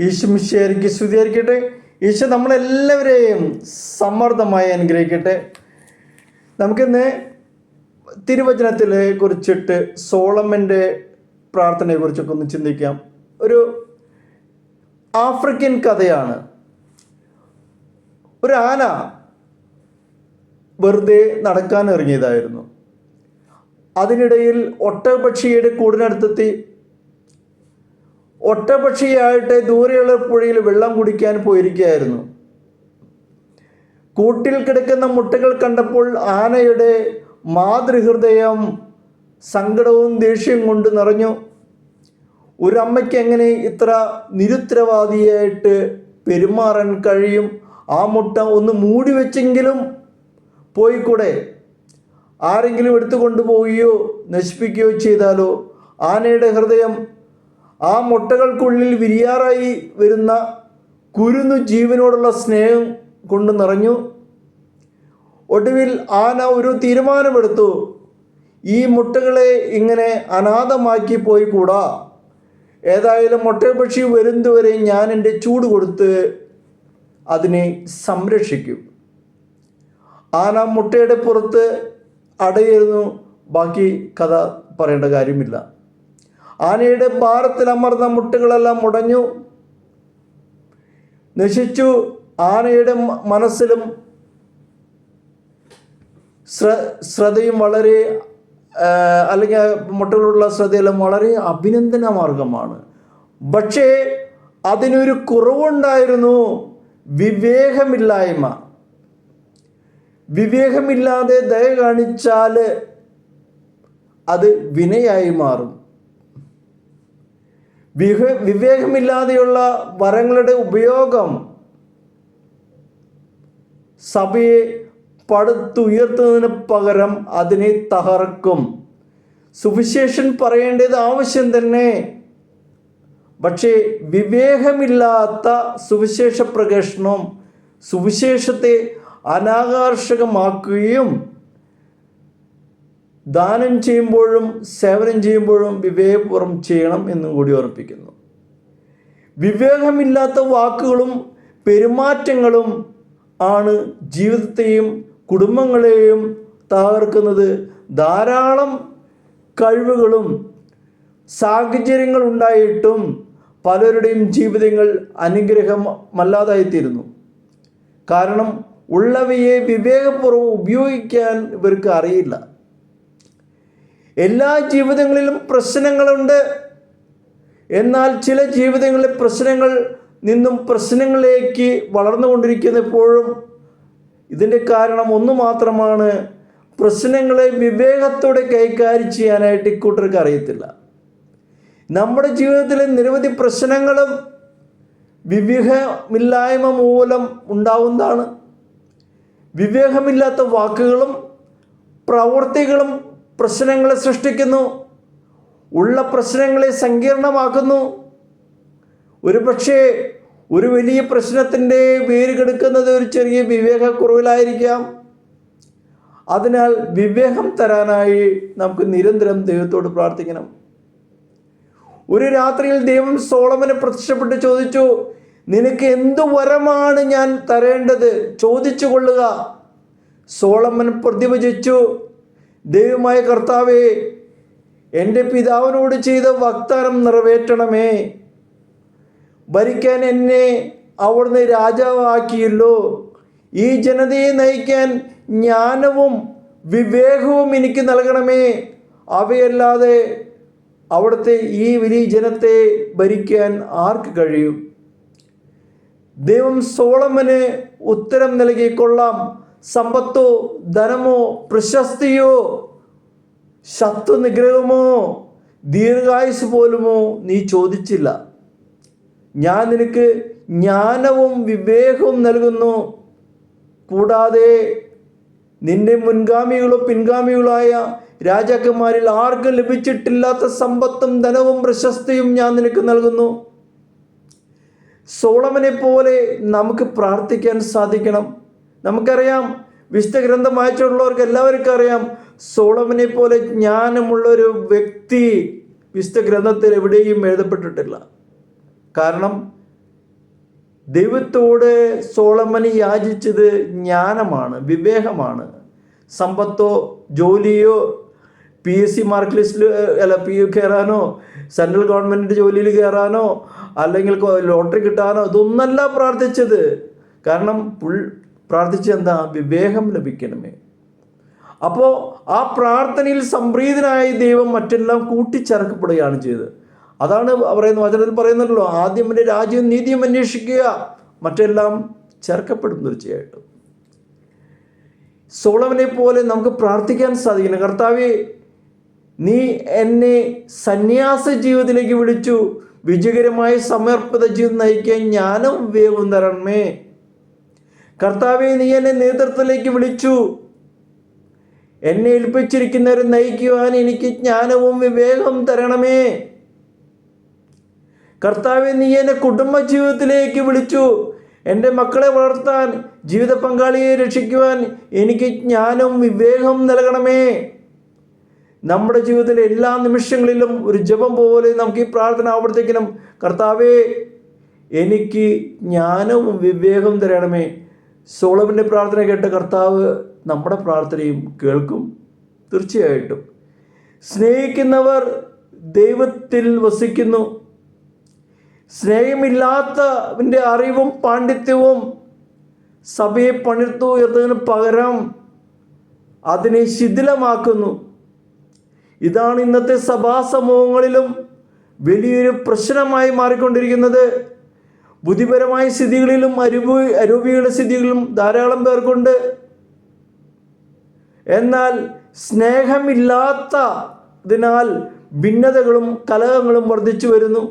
ഈശോ മിശിഹായ്ക്ക് സ്തുതിയായിരിക്കട്ടെ. ഈശോ നമ്മളെല്ലാവരെയും സമ്മർദ്ദമായി അനുഗ്രഹിക്കട്ടെ. നമുക്കിന്ന് തിരുവചനത്തിലെ കുറിച്ചിട്ട് സോളമൻ്റെ പ്രാർത്ഥനയെക്കുറിച്ചൊക്കെ ഒന്ന് ചിന്തിക്കാം. ഒരു ആഫ്രിക്കൻ കഥയാണ്. ഒരു ആന വെറുതെ നടക്കാൻ ഇറങ്ങിയതായിരുന്നു. അതിനിടയിൽ ഒട്ടകപക്ഷിയുടെ കൂടിനടുത്തെത്തി. ഒട്ടകപക്ഷിയായിട്ട് ദൂരെയുള്ള പുഴയിൽ വെള്ളം കുടിക്കാൻ പോയിരിക്കുകയായിരുന്നു. കൂട്ടിൽ കിടക്കുന്ന മുട്ടകൾ കണ്ടപ്പോൾ ആനയുടെ മാതൃഹൃദയം സങ്കടവും ദേഷ്യവും കൊണ്ട് നിറഞ്ഞു. ഒരമ്മയ്ക്ക് എങ്ങനെ ഇത്ര നിരുത്തരവാദിയായിട്ട് പെരുമാറാൻ കഴിയും? ആ മുട്ട ഒന്ന് മൂടി വെച്ചെങ്കിലും പോയിക്കൂടെ? ആരെങ്കിലും എടുത്തു കൊണ്ടുപോവുകയോ നശിപ്പിക്കുകയോ ചെയ്താലോ? ആനയുടെ ഹൃദയം ആ മുട്ടകൾക്കുള്ളിൽ വിരിയാറായി വരുന്ന കുരുന്നു ജീവനോടുള്ള സ്നേഹം കൊണ്ട് നിറഞ്ഞു. ഒടുവിൽ ആന ഒരു തീരുമാനമെടുത്തു. ഈ മുട്ടകളെ ഇങ്ങനെ അനാഥമാക്കി പോയി കൂടാ. ഏതായാലും ഒട്ടകപക്ഷി വരുന്നതുവരെ ഞാൻ എൻ്റെ ചൂട് കൊടുത്ത് അതിനെ സംരക്ഷിക്കും. ആന മുട്ടയുടെ പുറത്ത് അടയിരുന്നു. ബാക്കി കഥ പറയേണ്ട കാര്യമില്ല. ആനയുടെ ഭാരത്തിൽ അമർന്ന മുട്ടകളെല്ലാം മുടഞ്ഞു, നശിച്ചു. ആനയുടെ മനസ്സിലും ശ്രദ്ധയും വളരെ അല്ലെങ്കിൽ മുട്ടകളുള്ള ശ്രദ്ധയെല്ലാം വളരെ അഭിനന്ദന മാർഗമാണ്. പക്ഷേ അതിനൊരു കുറവുണ്ടായിരുന്നു: വിവേകമില്ലായ്മ. വിവേകമില്ലാതെ ദയ കാണിച്ചാൽ അത് വിനയായി മാറും. വിവേകമില്ലാതെയുള്ള വരങ്ങളുടെ ഉപയോഗം സഭയെ പടുത്തുയർത്തുന്നതിന് പകരം അതിനെ തകർക്കും. സുവിശേഷൻ പറയേണ്ടത് ആവശ്യം തന്നെ. പക്ഷേ വിവേകമില്ലാത്ത സുവിശേഷ പ്രഘോഷണം സുവിശേഷത്തെ അനാകർഷകമാക്കുകയും ദാനം ചെയ്യുമ്പോഴും സേവനം ചെയ്യുമ്പോഴും വിവേകപൂർവ്വം ചെയ്യണം എന്നും കൂടി ഓർപ്പിക്കുന്നു. വിവേകമില്ലാത്ത വാക്കുകളും പെരുമാറ്റങ്ങളും ആണ് ജീവിതത്തെയും കുടുംബങ്ങളെയും തകർക്കുന്നത്. ധാരാളം കഴിവുകളും സാഹചര്യങ്ങൾ ഉണ്ടായിട്ടും പലരുടെയും ജീവിതങ്ങൾ അനുഗ്രഹമല്ലാതായിത്തീരുന്നു. കാരണം ഉള്ളവയെ വിവേകപൂർവ്വം ഉപയോഗിക്കാൻ ഇവർക്ക് അറിയില്ല. എല്ലാ ജീവിതങ്ങളിലും പ്രശ്നങ്ങളുണ്ട്. എന്നാൽ ചില ജീവിതങ്ങളിലെ പ്രശ്നങ്ങൾ നിന്നും പ്രശ്നങ്ങളിലേക്ക് വളർന്നുകൊണ്ടിരിക്കുന്നപ്പോഴും ഇതിൻ്റെ കാരണം ഒന്ന് മാത്രമാണ്: പ്രശ്നങ്ങളെ വിവേകത്തോടെ കൈകാര്യം ചെയ്യാനായിട്ട് ഇക്കൂട്ടർക്ക് അറിയത്തില്ല. നമ്മുടെ ജീവിതത്തിലെ നിരവധി പ്രശ്നങ്ങളും വിവേകമില്ലായ്മ മൂലം ഉണ്ടാവുന്നതാണ്. വിവേകമില്ലാത്ത വാക്കുകളും പ്രവൃത്തികളും പ്രശ്നങ്ങളെ സൃഷ്ടിക്കുന്നു, ഉള്ള പ്രശ്നങ്ങളെ സങ്കീർണമാക്കുന്നു. ഒരുപക്ഷെ ഒരു വലിയ പ്രശ്നത്തിൻ്റെ വേര് കിടക്കുന്നത് ഒരു ചെറിയ വിവേകക്കുറവിലായിരിക്കാം. അതിനാൽ വിവേകം തരാനായി നമുക്ക് നിരന്തരം ദൈവത്തോട് പ്രാർത്ഥിക്കണം. ഒരു രാത്രിയിൽ ദൈവം സോളമനെ പ്രത്യക്ഷപ്പെട്ട് ചോദിച്ചു: നിനക്ക് എന്തു വരമാണ് ഞാൻ തരേണ്ടത്? ചോദിച്ചു കൊള്ളുക. സോളമൻ പ്രതിവചിച്ചു: ദൈവമായ കർത്താവേ, എൻ്റെ പിതാവിനോട് ചെയ്ത വാഗ്ദാനം നിറവേറ്റണമേ. ഭരിക്കാൻ എന്നെ അവിടുന്ന് രാജാവാക്കിയല്ലോ. ഈ ജനതയെ നയിക്കാൻ ജ്ഞാനവും വിവേകവും എനിക്ക് നൽകണമേ. അവയല്ലാതെ അവിടുത്തെ ഈ വലിയ ജനത്തെ ഭരിക്കാൻ ആർക്ക് കഴിയും? ദൈവം സോളമന് ഉത്തരം നൽകിക്കൊള്ളാം. സമ്പത്തോ ധനമോ പ്രശസ്തിയോ ശത്രു നിഗ്രഹമോ ദീർഘായുസ് പോലുമോ നീ ചോദിച്ചില്ല. ഞാൻ നിനക്ക് ജ്ഞാനവും വിവേകവും നൽകുന്നു. കൂടാതെ നിന്റെ മുൻഗാമികളോ പിൻഗാമികളോ ആയ രാജാക്കന്മാരിൽ ആർക്കും ലഭിച്ചിട്ടില്ലാത്ത സമ്പത്തും ധനവും പ്രശസ്തിയും ഞാൻ നിനക്ക് നൽകുന്നു. സോളമനെ പോലെ നമുക്ക് പ്രാർത്ഥിക്കാൻ സാധിക്കണം. നമുക്കറിയാം, വിശുദ്ധ ഗ്രന്ഥം വായിച്ചിട്ടുള്ളവർക്ക് എല്ലാവർക്കും അറിയാം, സോളമനെ പോലെ ജ്ഞാനമുള്ളൊരു വ്യക്തി വിശുദ്ധ ഗ്രന്ഥത്തിൽ എവിടെയും എഴുതപ്പെട്ടിട്ടില്ല. കാരണം ദൈവത്തോട് സോളമൻ യാചിച്ചത് ജ്ഞാനമാണ്, വിവേകമാണ്. സമ്പത്തോ ജോലിയോ PSC മാർക്ക് ലിസ്റ്റിൽ PU കയറാനോ സെൻട്രൽ ഗവൺമെൻറ് ജോലിയിൽ കയറാനോ അല്ലെങ്കിൽ ലോട്ടറി കിട്ടാനോ ഇതൊന്നല്ല പ്രാർത്ഥിച്ചത്. കാരണം പ്രാർത്ഥിച്ചത് എന്താ? വിവേകം ലഭിക്കണമേ. അപ്പോൾ ആ പ്രാർത്ഥനയിൽ സംപ്രീതനായ ദൈവം മറ്റെല്ലാം കൂട്ടിച്ചേർക്കപ്പെടുകയാണ് ചെയ്തത്. അതാണ് പറയുന്നത്, വചനത്തിൽ പറയുന്നുണ്ടല്ലോ, ആദ്യം എൻ്റെ രാജ്യവും നീതിയും അന്വേഷിക്കുക, മറ്റെല്ലാം ചേർക്കപ്പെടും. തീർച്ചയായിട്ടും സോളമനെ പോലെ നമുക്ക് പ്രാർത്ഥിക്കാൻ സാധിക്കണം. കർത്താവേ, നീ എന്നെ സന്യാസ ജീവിതത്തിലേക്ക് വിളിച്ചു, വിജയകരമായ സമർപ്പിത ജീവിതം നയിക്കാൻ ജ്ഞാനവും വിവേകവും തരണമേ. കർത്താവെ, നീ എന്നെ നേതൃത്വത്തിലേക്ക് വിളിച്ചു, എന്നെ ഏൽപ്പിച്ചിരിക്കുന്നവരെ നയിക്കുവാൻ എനിക്ക് ജ്ഞാനവും വിവേകവും തരണമേ. കർത്താവെ, നീ എന്നെ കുടുംബ ജീവിതത്തിലേക്ക് വിളിച്ചു, എൻ്റെ മക്കളെ വളർത്താൻ, ജീവിത പങ്കാളിയെ രക്ഷിക്കുവാൻ എനിക്ക് ജ്ഞാനവും വിവേകവും നൽകണമേ. നമ്മുടെ ജീവിതത്തിലെ എല്ലാ നിമിഷങ്ങളിലും ഒരു ജപം പോലെ നമുക്ക് ഈ പ്രാർത്ഥന ആവർത്തിക്കണം. കർത്താവേ, എനിക്ക് ജ്ഞാനവും വിവേകവും തരണമേ. സോളമൻ്റെ പ്രാർത്ഥന കേട്ട കർത്താവ് നമ്മുടെ പ്രാർത്ഥനയും കേൾക്കും. തീർച്ചയായിട്ടും സ്നേഹിക്കുന്നവർ ദൈവത്തിൽ വസിക്കുന്നു. സ്നേഹമില്ലാത്തവൻ്റെ അറിവും പാണ്ഡിത്യവും സഭയെ പണിതുയർത്തുന്നതിന് പകരം അതിനെ ശിഥിലമാക്കുന്നു. ഇതാണ് ഇന്നത്തെ സഭാ സമൂഹങ്ങളിലും വലിയൊരു പ്രശ്നമായി മാറിക്കൊണ്ടിരിക്കുന്നത്. ബുദ്ധിപരമായ സ്ഥിതികളിലും അരൂപിയുടെ സ്ഥിതികളിലും ധാരാളം പേർക്കുണ്ട്. എന്നാൽ സ്നേഹമില്ലാത്തതിനാൽ ഭിന്നതകളും കലഹങ്ങളും വർദ്ധിച്ചു വരുന്നു.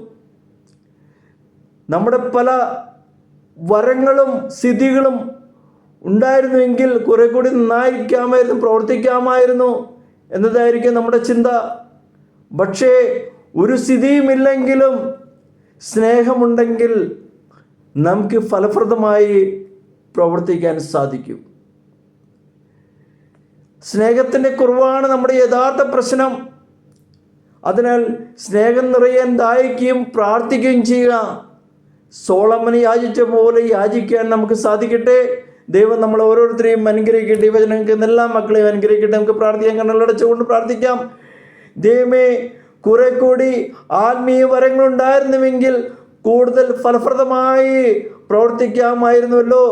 നമ്മുടെ പല വരങ്ങളും സ്ഥിതികളും ഉണ്ടായിരുന്നുവെങ്കിൽ കുറെ കൂടി നന്നായിരിക്കാമായിരുന്നു, പ്രവർത്തിക്കാമായിരുന്നു എന്നതായിരിക്കും നമ്മുടെ ചിന്ത. പക്ഷേ ഒരു സ്ഥിതിയുമില്ലെങ്കിലും സ്നേഹമുണ്ടെങ്കിൽ നമുക്ക് ഫലപ്രദമായി പ്രവർത്തിക്കാൻ സാധിക്കും. സ്നേഹത്തിൻ്റെ കുറവാണ് നമ്മുടെ യഥാർത്ഥ പ്രശ്നം. അതിനാൽ സ്നേഹം നിറയാൻ ദാഹിക്കുകയും പ്രാർത്ഥിക്കുകയും ചെയ്യുക. സോളമൻ യാചിച്ച പോലെ യാചിക്കാൻ നമുക്ക് സാധിക്കട്ടെ. ദൈവം നമ്മൾ ഓരോരുത്തരെയും അനുഗ്രഹിക്കട്ടെ. ഈ വചനം കേൾക്കുന്ന എല്ലാ മക്കളെയും അനുഗ്രഹിക്കട്ടെ. നമുക്ക് പ്രാർത്ഥിക്കാൻ കണ്ണുകളടച്ചുകൊണ്ട് പ്രാർത്ഥിക്കാം. ദൈവമേ, കുറെ കൂടി ആത്മീയ വരങ്ങളുണ്ടായിരുന്നുവെങ്കിൽ കൂടുതൽ ഫലപ്രദമായി പ്രവർത്തിക്കാമായിരുന്നുവല്ലോ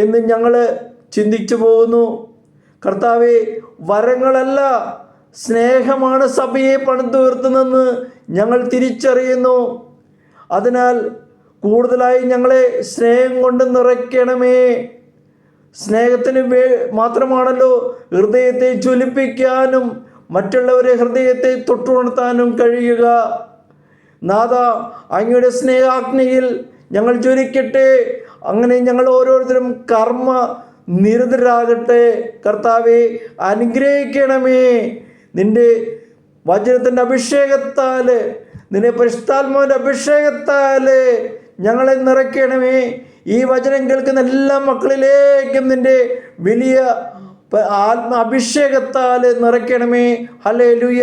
എന്ന് ഞങ്ങൾ ചിന്തിച്ചു പോകുന്നു. കർത്താവേ, വരങ്ങളല്ല, സ്നേഹമാണ് സഭയെ പണിതുയർത്തുന്നതെന്ന് ഞങ്ങൾ തിരിച്ചറിയുന്നു. അതിനാൽ കൂടുതലായി ഞങ്ങളെ സ്നേഹം കൊണ്ട് നിറയ്ക്കണമേ. സ്നേഹത്തിന് മാത്രമാണല്ലോ ഹൃദയത്തെ ജ്വലിപ്പിക്കാനും മറ്റുള്ളവരെ ഹൃദയത്തെ തൊട്ടുണർത്താനും കഴിയുക. നാഥ, അങ്ങയുടെ സ്നേഹാഗ്നിയിൽ ഞങ്ങൾ ജ്വലിക്കട്ടെ. അങ്ങനെ ഞങ്ങൾ ഓരോരുത്തരും കർമ്മ നിരതരാകട്ടെ. കർത്താവെ, അനുഗ്രഹിക്കണമേ. നിന്റെ വചനത്തിൻ്റെ അഭിഷേകത്താൽ, നിന്റെ പരിശുദ്ധാത്മാവിൻ്റെ അഭിഷേകത്താൽ ഞങ്ങളെ നിറയ്ക്കണമേ. ഈ വചനം കേൾക്കുന്ന എല്ലാ മക്കളിലേക്കും നിന്റെ വലിയ അഭിഷേകത്താൽ നിറയ്ക്കണമേ. ഹല്ലേലൂയ.